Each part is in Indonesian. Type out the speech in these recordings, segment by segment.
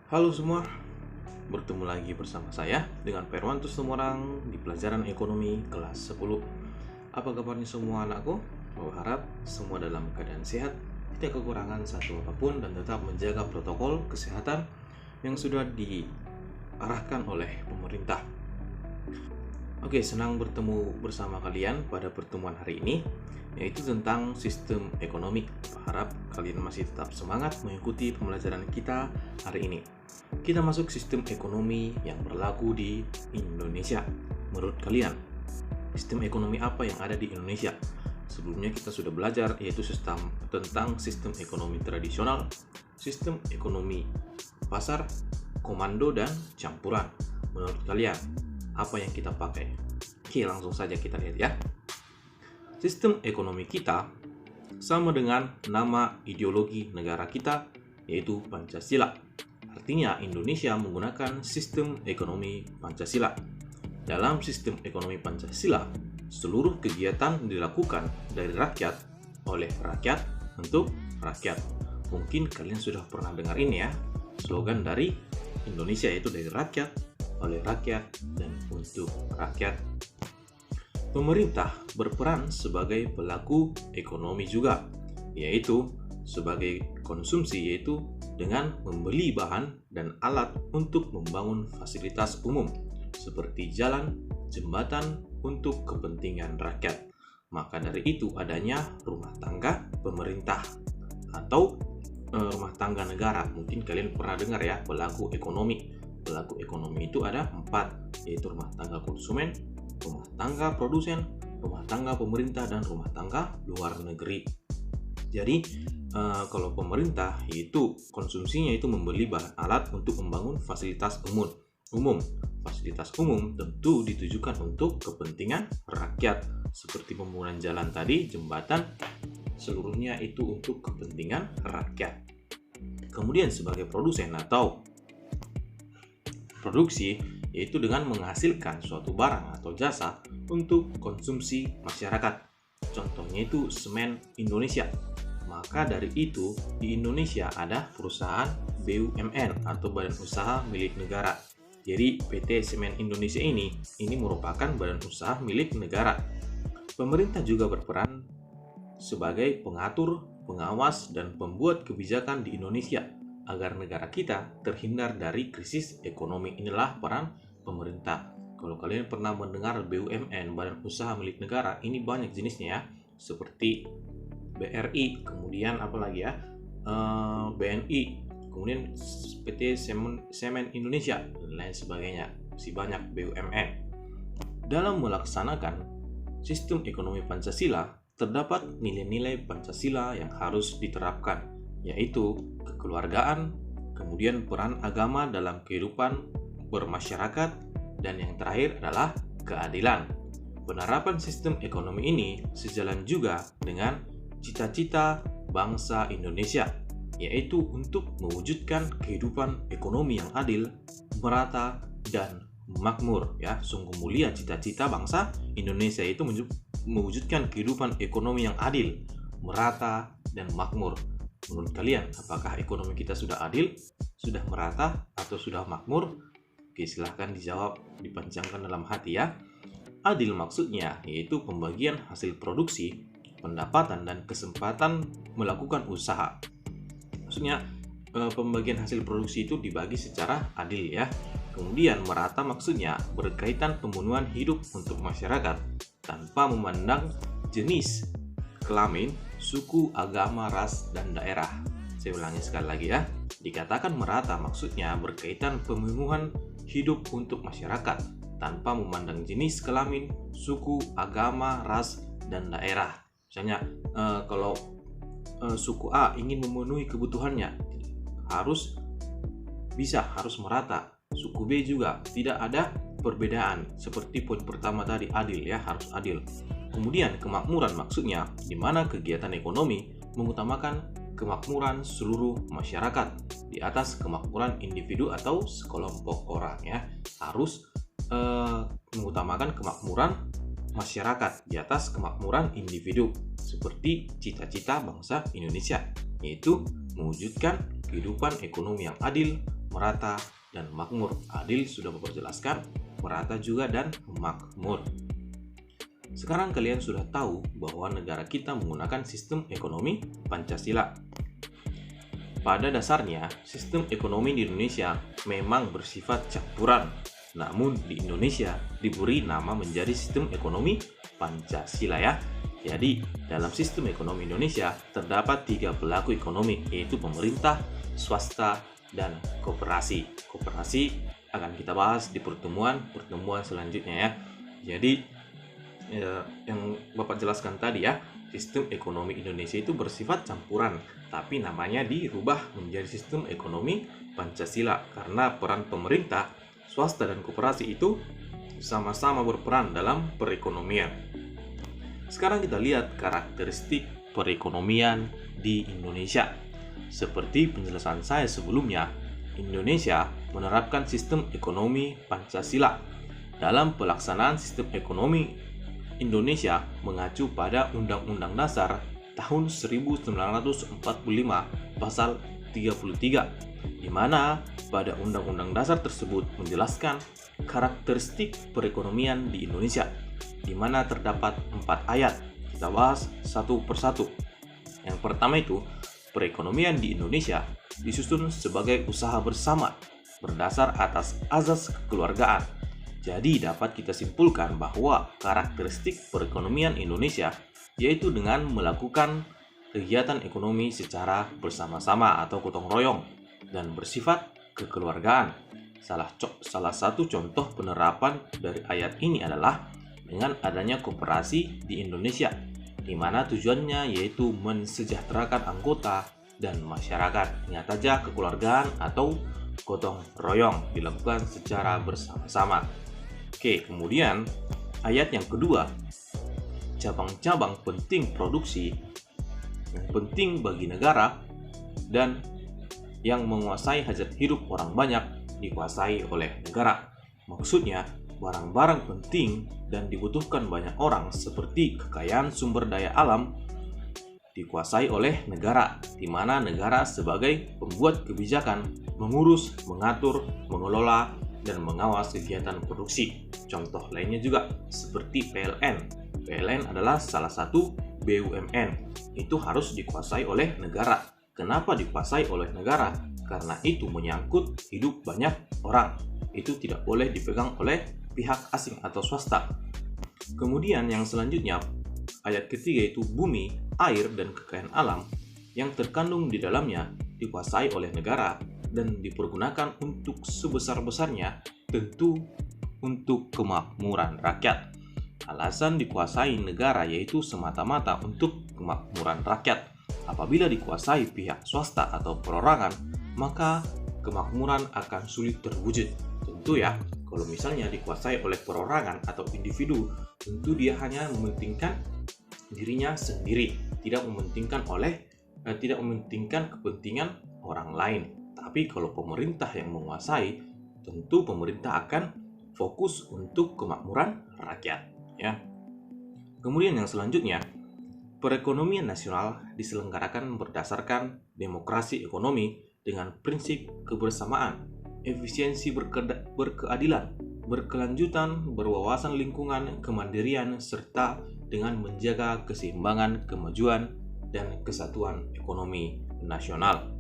Halo semua, bertemu lagi bersama saya dengan Perwantus Tumorang di pelajaran ekonomi kelas 10. Apa kabarnya semua anakku? Berharap semua dalam keadaan sehat, tidak kekurangan satu apapun dan tetap menjaga protokol kesehatan yang sudah diarahkan oleh pemerintah. Oke, senang bertemu bersama kalian pada pertemuan hari ini, yaitu tentang sistem ekonomi. Harap kalian masih tetap semangat mengikuti pembelajaran kita hari ini. Kita masuk sistem ekonomi yang berlaku di Indonesia. Menurut kalian, sistem ekonomi apa yang ada di Indonesia? Sebelumnya kita sudah belajar yaitu tentang sistem ekonomi tradisional, sistem ekonomi pasar, komando, dan campuran. Menurut kalian, apa yang kita pakai? Oke, langsung saja kita lihat ya. Sistem ekonomi kita sama dengan nama ideologi negara kita, yaitu Pancasila. Artinya Indonesia menggunakan sistem ekonomi Pancasila. Dalam sistem ekonomi Pancasila, seluruh kegiatan dilakukan dari rakyat, oleh rakyat, untuk rakyat. Mungkin kalian sudah pernah dengar ini ya, slogan dari Indonesia, yaitu dari rakyat, oleh rakyat, dan untuk rakyat. Pemerintah berperan sebagai pelaku ekonomi juga, yaitu sebagai konsumsi, yaitu dengan membeli bahan dan alat untuk membangun fasilitas umum seperti jalan, jembatan untuk kepentingan rakyat. Maka dari itu adanya rumah tangga pemerintah atau rumah tangga negara. Mungkin kalian pernah dengar ya, pelaku ekonomi. Pelaku ekonomi itu ada 4, yaitu rumah tangga konsumen, rumah tangga produsen, rumah tangga pemerintah, dan rumah tangga luar negeri. Jadi kalau pemerintah itu konsumsinya itu membeli bahan alat untuk membangun fasilitas umum. Fasilitas umum tentu ditujukan untuk kepentingan rakyat, seperti pembangunan jalan tadi, jembatan, seluruhnya itu untuk kepentingan rakyat. Kemudian sebagai produsen atau produksi, yaitu dengan menghasilkan suatu barang atau jasa untuk konsumsi masyarakat. Contohnya itu semen Indonesia. Maka dari itu di Indonesia ada perusahaan BUMN atau badan usaha milik negara. Jadi PT Semen Indonesia ini merupakan badan usaha milik negara. Pemerintah juga berperan sebagai pengatur, pengawas, dan pembuat kebijakan di Indonesia agar negara kita terhindar dari krisis ekonomi. Inilah peran pemerintah. Kalau kalian pernah mendengar BUMN, badan usaha milik negara, ini banyak jenisnya ya, seperti BRI, kemudian apalagi ya, BNI, kemudian PT Semen Indonesia, dan lain sebagainya. Masih banyak BUMN. Dalam melaksanakan sistem ekonomi Pancasila, terdapat nilai-nilai Pancasila yang harus diterapkan, yaitu kekeluargaan, kemudian peran agama dalam kehidupan bermasyarakat, dan yang terakhir adalah keadilan. Penerapan sistem ekonomi ini sejalan juga dengan cita-cita bangsa Indonesia, yaitu untuk mewujudkan kehidupan ekonomi yang adil, merata, dan makmur. Ya, sungguh mulia cita-cita bangsa Indonesia, itu mewujudkan kehidupan ekonomi yang adil, merata, dan makmur. Menurut kalian, apakah ekonomi kita sudah adil, sudah merata, atau sudah makmur? Oke, silahkan dijawab, dipanjangkan dalam hati ya. Adil maksudnya yaitu pembagian hasil produksi, pendapatan, dan kesempatan melakukan usaha. Maksudnya pembagian hasil produksi itu dibagi secara adil ya. Kemudian merata maksudnya berkaitan pemenuhan hidup untuk masyarakat tanpa memandang jenis kelamin, suku, agama, ras, dan daerah. Saya ulangi sekali lagi ya. Dikatakan merata maksudnya berkaitan pemenuhan hidup untuk masyarakat tanpa memandang jenis kelamin, suku, agama, ras, dan daerah. Misalnya kalau suku A ingin memenuhi kebutuhannya, harus merata. Suku B juga tidak ada perbedaan. Seperti poin pertama tadi, adil ya, harus adil. Kemudian kemakmuran maksudnya di mana kegiatan ekonomi mengutamakan kemakmuran seluruh masyarakat di atas kemakmuran individu atau sekelompok orang ya. Harus mengutamakan kemakmuran masyarakat di atas kemakmuran individu, seperti cita-cita bangsa Indonesia, yaitu mewujudkan kehidupan ekonomi yang adil, merata, dan makmur. Adil sudah memperjelaskan merata juga dan makmur. Sekarang kalian sudah tahu bahwa negara kita menggunakan sistem ekonomi Pancasila. Pada dasarnya, sistem ekonomi di Indonesia memang bersifat campuran. Namun di Indonesia diberi nama menjadi sistem ekonomi Pancasila ya. Jadi, dalam sistem ekonomi Indonesia terdapat 3 pelaku ekonomi, yaitu pemerintah, swasta, dan koperasi. Koperasi akan kita bahas di pertemuan selanjutnya ya. Jadi, yang Bapak jelaskan tadi ya, sistem ekonomi Indonesia itu bersifat campuran, tapi namanya dirubah menjadi sistem ekonomi Pancasila karena peran pemerintah, swasta, dan koperasi itu sama-sama berperan dalam perekonomian. Sekarang kita lihat karakteristik perekonomian di Indonesia. Seperti penjelasan saya sebelumnya, Indonesia menerapkan sistem ekonomi Pancasila. Dalam pelaksanaan sistem ekonomi Indonesia mengacu pada Undang-Undang Dasar tahun 1945 pasal 33, di mana pada Undang-Undang Dasar tersebut menjelaskan karakteristik perekonomian di Indonesia, di mana terdapat 4 ayat. Kita bahas satu persatu. Yang pertama itu, perekonomian di Indonesia disusun sebagai usaha bersama berdasar atas azas kekeluargaan. Jadi dapat kita simpulkan bahwa karakteristik perekonomian Indonesia yaitu dengan melakukan kegiatan ekonomi secara bersama-sama atau gotong royong dan bersifat kekeluargaan. Salah satu contoh penerapan dari ayat ini adalah dengan adanya koperasi di Indonesia, di mana tujuannya yaitu mensejahterakan anggota dan masyarakat. Ingat saja, kekeluargaan atau gotong royong dilakukan secara bersama-sama. Oke, kemudian ayat yang kedua, cabang-cabang penting produksi yang penting bagi negara dan yang menguasai hajat hidup orang banyak dikuasai oleh negara. Maksudnya, barang-barang penting dan dibutuhkan banyak orang seperti kekayaan sumber daya alam dikuasai oleh negara, di mana negara sebagai pembuat kebijakan mengurus, mengatur, mengelola, dan mengawas kegiatan produksi. Contoh lainnya juga seperti PLN. PLN adalah salah satu BUMN. Itu harus dikuasai oleh negara. Kenapa dikuasai oleh negara? Karena itu menyangkut hidup banyak orang. Itu tidak boleh dipegang oleh pihak asing atau swasta. Kemudian yang selanjutnya, ayat ketiga itu bumi, air, dan kekayaan alam yang terkandung di dalamnya dikuasai oleh negara dan dipergunakan untuk sebesar-besarnya, tentu untuk kemakmuran rakyat. Alasan dikuasai negara yaitu semata-mata untuk kemakmuran rakyat. Apabila dikuasai pihak swasta atau perorangan, maka kemakmuran akan sulit terwujud. Tentu ya, kalau misalnya dikuasai oleh perorangan atau individu, tentu dia hanya mementingkan dirinya sendiri, tidak mementingkan kepentingan orang lain. Tapi kalau pemerintah yang menguasai, tentu pemerintah akan fokus untuk kemakmuran rakyat, ya. Kemudian yang selanjutnya, perekonomian nasional diselenggarakan berdasarkan demokrasi ekonomi dengan prinsip kebersamaan, efisiensi berkeadilan, berkelanjutan, berwawasan lingkungan, kemandirian, serta dengan menjaga keseimbangan, kemajuan, dan kesatuan ekonomi nasional.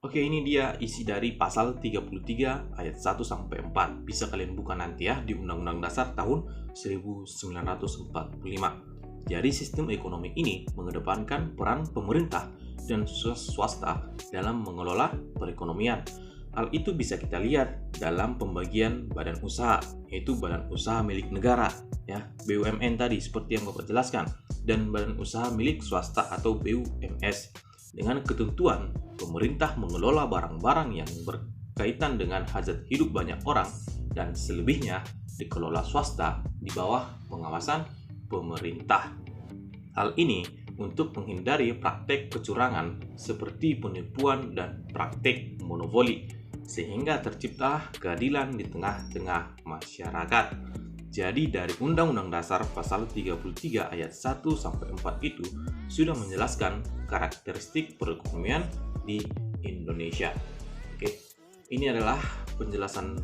Oke, ini dia isi dari pasal 33 ayat 1-4. Bisa kalian buka nanti ya di Undang-Undang Dasar tahun 1945. Jadi sistem ekonomi ini mengedepankan peran pemerintah dan swasta dalam mengelola perekonomian. Hal itu bisa kita lihat dalam pembagian badan usaha, yaitu badan usaha milik negara, ya, BUMN tadi seperti yang Bapak jelaskan, dan badan usaha milik swasta atau BUMS. Dengan ketentuan, pemerintah mengelola barang-barang yang berkaitan dengan hajat hidup banyak orang dan selebihnya dikelola swasta di bawah pengawasan pemerintah. Hal ini untuk menghindari praktek kecurangan seperti penipuan dan praktek monopoli, sehingga terciptalah keadilan di tengah-tengah masyarakat. Jadi dari Undang-Undang Dasar pasal 33 ayat 1-4 itu sudah menjelaskan karakteristik perekonomian di Indonesia. Oke, Ini adalah penjelasan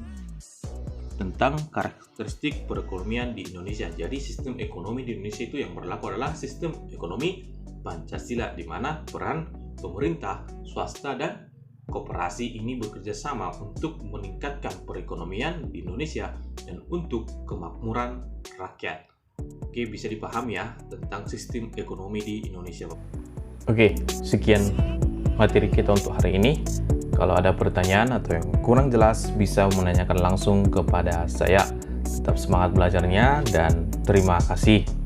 tentang karakteristik perekonomian di Indonesia. Jadi sistem ekonomi di Indonesia itu yang berlaku adalah sistem ekonomi Pancasila, di mana peran pemerintah, swasta, dan koperasi ini bekerja sama untuk meningkatkan perekonomian di Indonesia dan untuk kemakmuran rakyat. Oke, bisa dipahami ya tentang sistem ekonomi di Indonesia. Oke, sekian materi kita untuk hari ini. Kalau ada pertanyaan atau yang kurang jelas, bisa menanyakan langsung kepada saya. Tetap semangat belajarnya dan terima kasih.